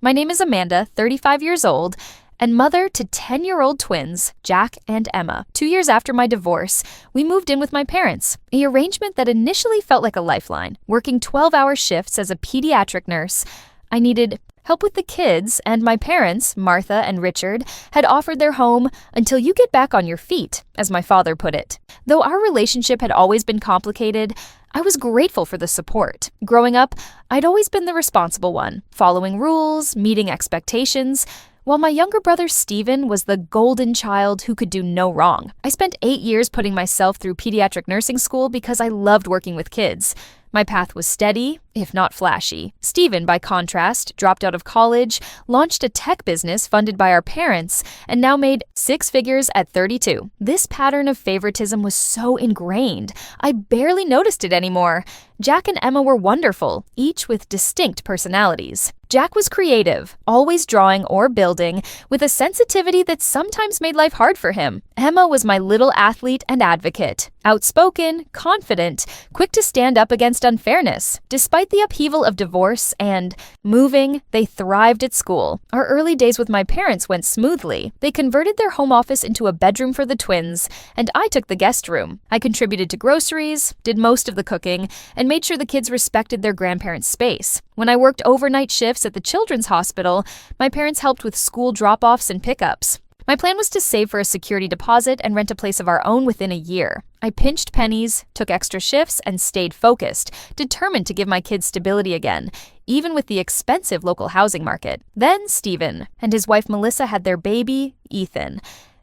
My name is Amanda, 35 years old, and mother to 10-year-old twins, Jack and Emma. 2 years after my divorce, we moved in with my parents, an arrangement that initially felt like a lifeline. Working 12-hour shifts as a pediatric nurse, I needed help with the kids, and my parents, Martha and Richard, had offered their home until you get back on your feet, as my father put it. Though our relationship had always been complicated, I was grateful for the support. Growing up, I'd always been the responsible one, following rules, meeting expectations, while my younger brother Stephen was the golden child who could do no wrong. I spent 8 years putting myself through pediatric nursing school because I loved working with kids. My path was steady, if not flashy. Stephen, by contrast, dropped out of college, launched a tech business funded by our parents, and now made 6 figures at 32. This pattern of favoritism was so ingrained, I barely noticed it anymore. Jack and Emma were wonderful, each with distinct personalities. Jack was creative, always drawing or building, with a sensitivity that sometimes made life hard for him. Emma was my little athlete and advocate, outspoken, confident, quick to stand up against unfairness. Despite the upheaval of divorce and moving, they thrived at school. Our early days with my parents went smoothly. They converted their home office into a bedroom for the twins, and I took the guest room. I contributed to groceries, did most of the cooking, and made sure the kids respected their grandparents' space. When I worked overnight shifts at the children's hospital, my parents helped with school drop-offs and pickups. My plan was to save for a security deposit and rent a place of our own within a year. I pinched pennies, took extra shifts, and stayed focused, determined to give my kids stability again, even with the expensive local housing market. Then Stephen and his wife Melissa had their baby, Ethan,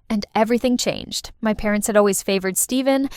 and everything changed. My parents had always favored Stephen,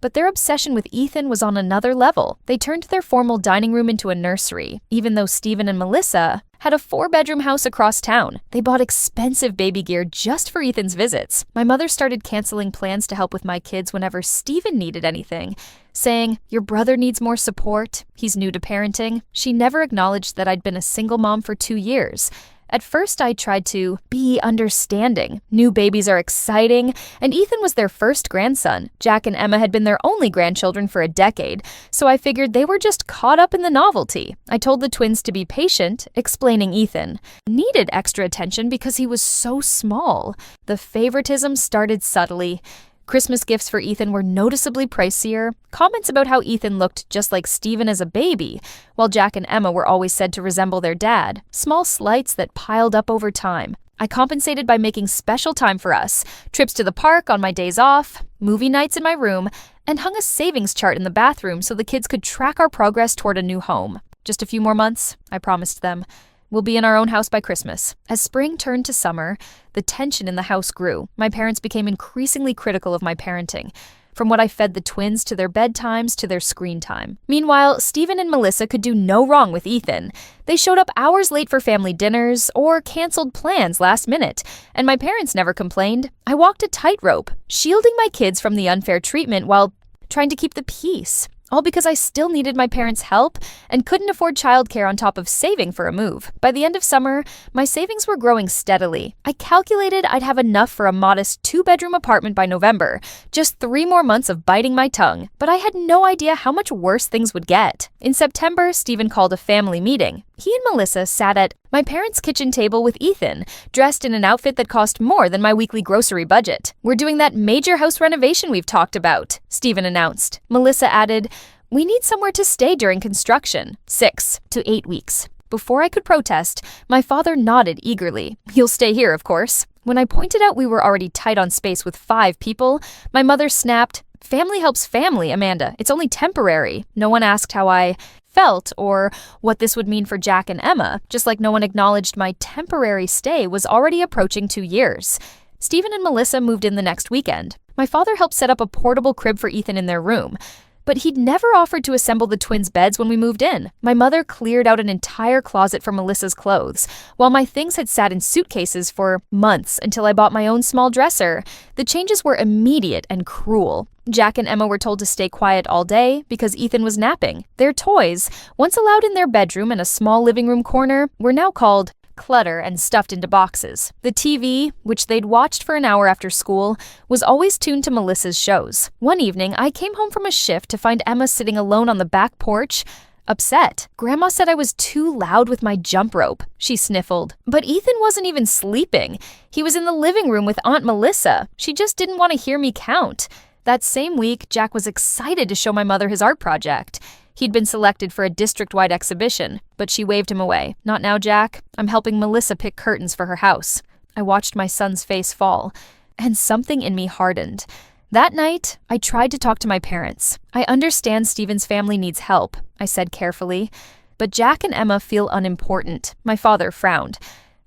but their obsession with Ethan was on another level. They turned their formal dining room into a nursery, even though Stephen and Melissa had a 4-bedroom house across town. They bought expensive baby gear just for Ethan's visits. My mother started canceling plans to help with my kids whenever Stephen needed anything, saying, "Your brother needs more support. He's new to parenting." She never acknowledged that I'd been a single mom for 2 years. At first, I tried to be understanding. New babies are exciting, and Ethan was their first grandson. Jack and Emma had been their only grandchildren for a decade, so I figured they were just caught up in the novelty. I told the twins to be patient, explaining Ethan needed extra attention because he was so small. The favoritism started subtly. Christmas gifts for Ethan were noticeably pricier, comments about how Ethan looked just like Stephen as a baby, while Jack and Emma were always said to resemble their dad, small slights that piled up over time. I compensated by making special time for us, trips to the park on my days off, movie nights in my room, and hung a savings chart in the bathroom so the kids could track our progress toward a new home. Just a few more months, I promised them. We'll be in our own house by Christmas. As spring turned to summer, the tension in the house grew. My parents became increasingly critical of my parenting, from what I fed the twins to their bedtimes to their screen time. Meanwhile, Stephen and Melissa could do no wrong with Ethan. They showed up hours late for family dinners or canceled plans last minute, and my parents never complained. I walked a tightrope, shielding my kids from the unfair treatment while trying to keep the peace. All because I still needed my parents' help and couldn't afford childcare on top of saving for a move. By the end of summer, my savings were growing steadily. I calculated I'd have enough for a modest 2-bedroom apartment by November, just 3 more months of biting my tongue. But I had no idea how much worse things would get. In September, Stephen called a family meeting. He and Melissa sat at my parents' kitchen table with Ethan, dressed in an outfit that cost more than my weekly grocery budget. "We're doing that major house renovation we've talked about," Stephen announced. Melissa added, "We need somewhere to stay during construction. 6 to 8 weeks. Before I could protest, my father nodded eagerly. "You'll stay here, of course." When I pointed out we were already tight on space with 5 people, my mother snapped, "Family helps family, Amanda. It's only temporary." No one asked how I felt or what this would mean for Jack and Emma, just like no one acknowledged my temporary stay was already approaching 2 years. Stephen and Melissa moved in the next weekend. My father helped set up a portable crib for Ethan in their room, but he'd never offered to assemble the twins' beds when we moved in. My mother cleared out an entire closet for Melissa's clothes, while my things had sat in suitcases for months until I bought my own small dresser. The changes were immediate and cruel. Jack and Emma were told to stay quiet all day because Ethan was napping. Their toys, once allowed in their bedroom and a small living room corner, were now called clutter and stuffed into boxes. The TV, which they'd watched for an hour after school, was always tuned to Melissa's shows. One evening, I came home from a shift to find Emma sitting alone on the back porch, upset. Grandma said I was too loud with my jump rope. She sniffled. But Ethan wasn't even sleeping. He was in the living room with Aunt Melissa. She just didn't want to hear me count. That same week, Jack was excited to show my mother his art project. He'd been selected for a district-wide exhibition, but she waved him away. Not now, Jack. I'm helping Melissa pick curtains for her house. I watched my son's face fall, and something in me hardened. That night, I tried to talk to my parents. I understand Steven's family needs help, I said carefully, but Jack and Emma feel unimportant. My father frowned.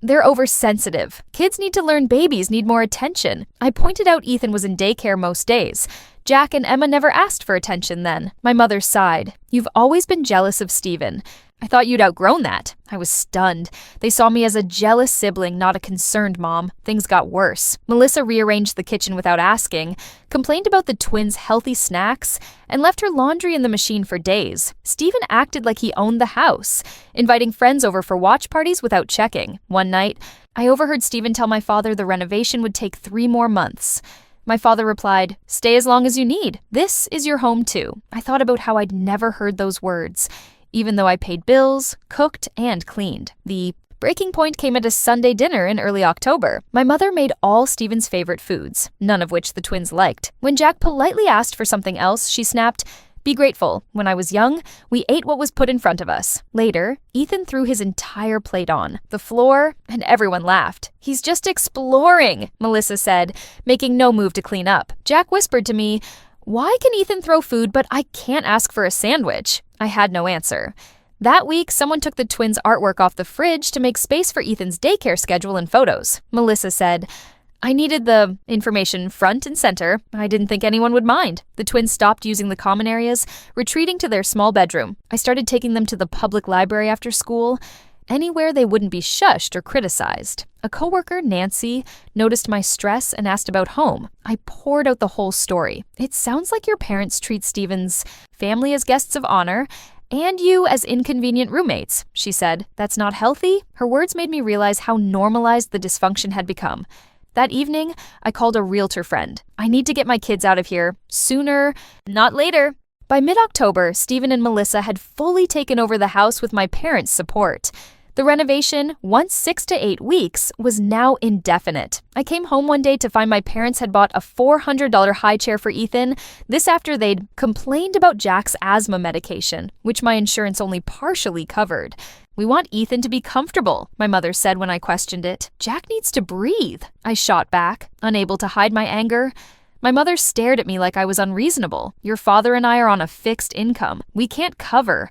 They're oversensitive. Kids need to learn babies need more attention. I pointed out Ethan was in daycare most days. Jack and Emma never asked for attention then. My mother sighed. You've always been jealous of Steven. I thought you'd outgrown that. I was stunned. They saw me as a jealous sibling, not a concerned mom. Things got worse. Melissa rearranged the kitchen without asking, complained about the twins' healthy snacks, and left her laundry in the machine for days. Steven acted like he owned the house, inviting friends over for watch parties without checking. One night, I overheard Steven tell my father the renovation would take 3 more months. My father replied, "Stay as long as you need. This is your home too." I thought about how I'd never heard those words, even though I paid bills, cooked, and cleaned. The breaking point came at a Sunday dinner in early October. My mother made all Steven's favorite foods, none of which the twins liked. When Jack politely asked for something else, she snapped, "Be grateful. When I was young, we ate what was put in front of us." Later, Ethan threw his entire plate on the floor, and everyone laughed. "He's just exploring," Melissa said, making no move to clean up. Jack whispered to me, "Why can Ethan throw food, but I can't ask for a sandwich?" I had no answer. That week, someone took the twins' artwork off the fridge to make space for Ethan's daycare schedule and photos. Melissa said, "I needed the information front and center. I didn't think anyone would mind." The twins stopped using the common areas, retreating to their small bedroom. I started taking them to the public library after school, anywhere they wouldn't be shushed or criticized. A coworker, Nancy, noticed my stress and asked about home. I poured out the whole story. "It sounds like your parents treat Steven's family as guests of honor, and you as inconvenient roommates," she said. "That's not healthy." Her words made me realize how normalized the dysfunction had become. That evening, I called a realtor friend. "I need to get my kids out of here. Sooner, not later." By mid-October, Steven and Melissa had fully taken over the house with my parents' support. The renovation, once 6 to 8 weeks, was now indefinite. I came home one day to find my parents had bought a $400 high chair for Ethan, this after they'd complained about Jack's asthma medication, which my insurance only partially covered. "We want Ethan to be comfortable," my mother said when I questioned it. "Jack needs to breathe," I shot back, unable to hide my anger. My mother stared at me like I was unreasonable. "Your father and I are on a fixed income. We can't cover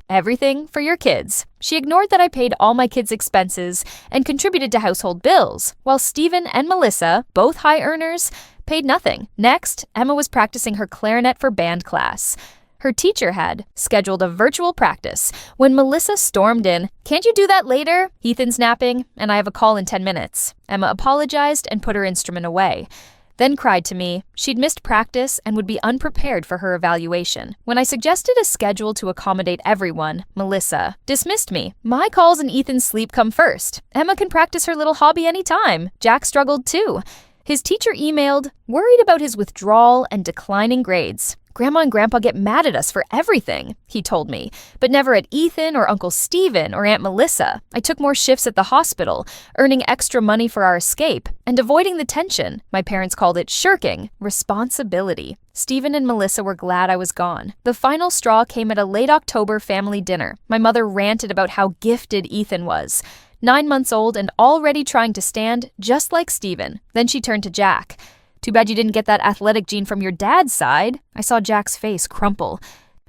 everything for your kids." She ignored that I paid all my kids' expenses and contributed to household bills, while Steven and Melissa, both high earners, paid nothing. Next, Emma was practicing her clarinet for band class. Her teacher had scheduled a virtual practice when Melissa stormed in. "Can't you do that later? Ethan's napping, and I have a call in 10 minutes. Emma apologized and put her instrument away, then cried to me she'd missed practice and would be unprepared for her evaluation. When I suggested a schedule to accommodate everyone, Melissa dismissed me. "My calls and Ethan's sleep come first. Emma can practice her little hobby anytime." Jack struggled too. His teacher emailed, worried about his withdrawal and declining grades. "Grandma and Grandpa get mad at us for everything," he told me, "but never at Ethan or Uncle Steven or Aunt Melissa." I took more shifts at the hospital, earning extra money for our escape, and avoiding the tension. My parents called it shirking, responsibility. Steven and Melissa were glad I was gone. The final straw came at a late October family dinner. My mother ranted about how gifted Ethan was. 9 months old and already trying to stand, just like Steven. Then she turned to Jack. "Too bad you didn't get that athletic gene from your dad's side." I saw Jack's face crumple.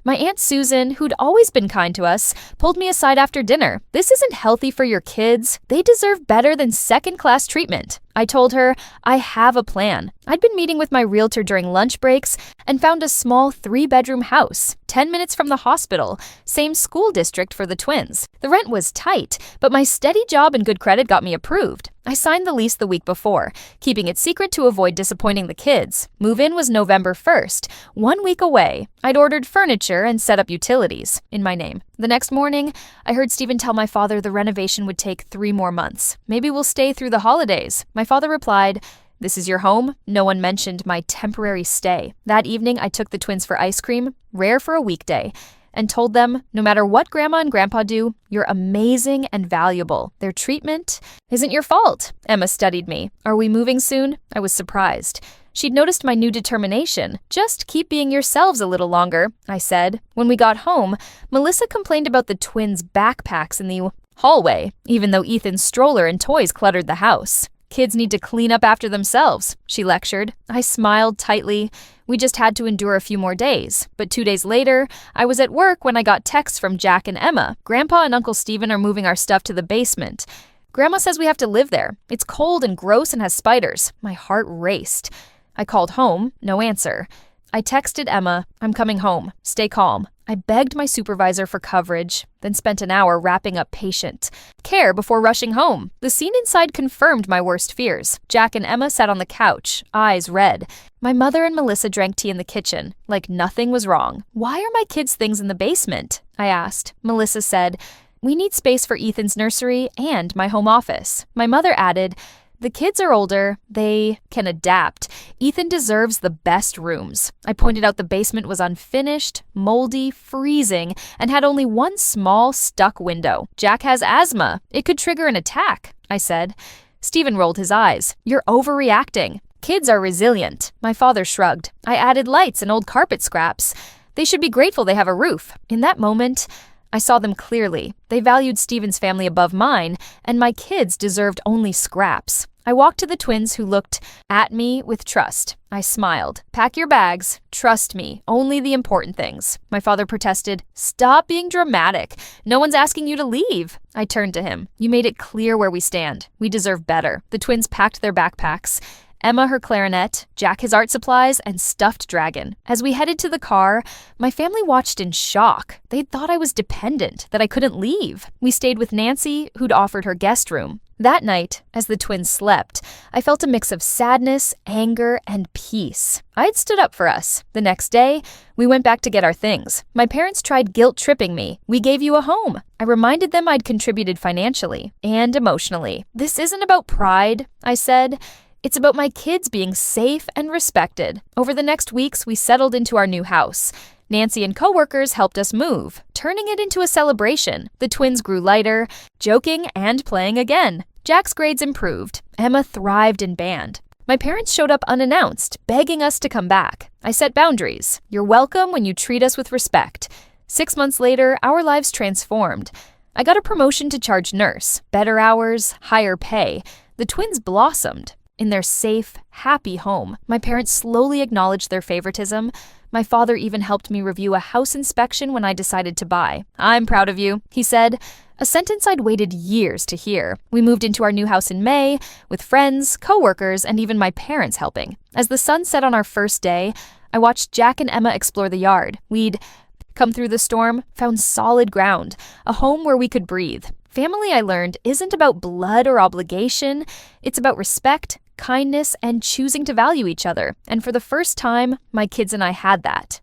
My Aunt Susan, who'd always been kind to us, pulled me aside after dinner. "This isn't healthy for your kids. They deserve better than second-class treatment." I told her I have a plan. I'd been meeting with my realtor during lunch breaks and found a small 3-bedroom house, 10 minutes from the hospital, same school district for the twins. The rent was tight, but my steady job and good credit got me approved. I signed the lease the week before, keeping it secret to avoid disappointing the kids. Move-in was November 1st, 1 week away. I'd ordered furniture and set up utilities in my name. The next morning, I heard Steven tell my father the renovation would take 3 more months. "Maybe we'll stay through the holidays." My father replied, "This is your home?" No one mentioned my temporary stay. That evening, I took the twins for ice cream, rare for a weekday. and told them, no matter what Grandma and Grandpa do, you're amazing and valuable. Their treatment isn't your fault. Emma studied me. Are we moving soon? I was surprised. She'd noticed my new determination. Just keep being yourselves a little longer, I said. When we got home, Melissa complained about the twins' backpacks in the hallway, even though Ethan's stroller and toys cluttered the house. Kids need to clean up after themselves, she lectured. I smiled tightly. We just had to endure a few more days. But 2 days later, I was at work when I got texts from Jack and Emma. Grandpa and Uncle Stephen are moving our stuff to the basement. Grandma says we have to live there. It's cold and gross and has spiders. My heart raced. I called home, no answer. I texted Emma, I'm coming home. Stay calm. I begged my supervisor for coverage, then spent an hour wrapping up patient care before rushing home. The scene inside confirmed my worst fears. Jack and Emma sat on the couch, eyes red. My mother and Melissa drank tea in the kitchen, like nothing was wrong. Why are my kids' things in the basement? I asked. Melissa said, we need space for Ethan's nursery and my home office. My mother added, the kids are older, they can adapt. Ethan deserves the best rooms. I pointed out the basement was unfinished, moldy, freezing, and had only one small, stuck window. Jack has asthma. It could trigger an attack, I said. Stephen rolled his eyes. You're overreacting. Kids are resilient. My father shrugged. I added lights and old carpet scraps. They should be grateful they have a roof. In that moment, I saw them clearly. They valued Stephen's family above mine, and my kids deserved only scraps. I walked to the twins who looked at me with trust. I smiled. Pack your bags. Trust me. Only the important things. My father protested. Stop being dramatic. No one's asking you to leave. I turned to him. You made it clear where we stand. We deserve better. The twins packed their backpacks. Emma her clarinet, Jack his art supplies, and stuffed dragon. As we headed to the car, my family watched in shock. They'd thought I was dependent, that I couldn't leave. We stayed with Nancy, who'd offered her guest room. That night, as the twins slept, I felt a mix of sadness, anger, and peace. I'd stood up for us. The next day, we went back to get our things. My parents tried guilt-tripping me. We gave you a home. I reminded them I'd contributed financially and emotionally. This isn't about pride, I said. It's about my kids being safe and respected. Over the next weeks, we settled into our new house. Nancy and coworkers helped us move, turning it into a celebration. The twins grew lighter, joking and playing again. Jack's grades improved. Emma thrived in band. My parents showed up unannounced, begging us to come back. I set boundaries. You're welcome when you treat us with respect. 6 months later, our lives transformed. I got a promotion to charge nurse, better hours, higher pay. The twins blossomed. In their safe, happy home, my parents slowly acknowledged their favoritism. My father even helped me review a house inspection when I decided to buy. I'm proud of you, he said, a sentence I'd waited years to hear. We moved into our new house in May, with friends, coworkers, and even my parents helping. As the sun set on our first day, I watched Jack and Emma explore the yard. We'd come through the storm, found solid ground, a home where we could breathe. Family, I learned, isn't about blood or obligation. It's about respect, kindness, and choosing to value each other. And for the first time, my kids and I had that.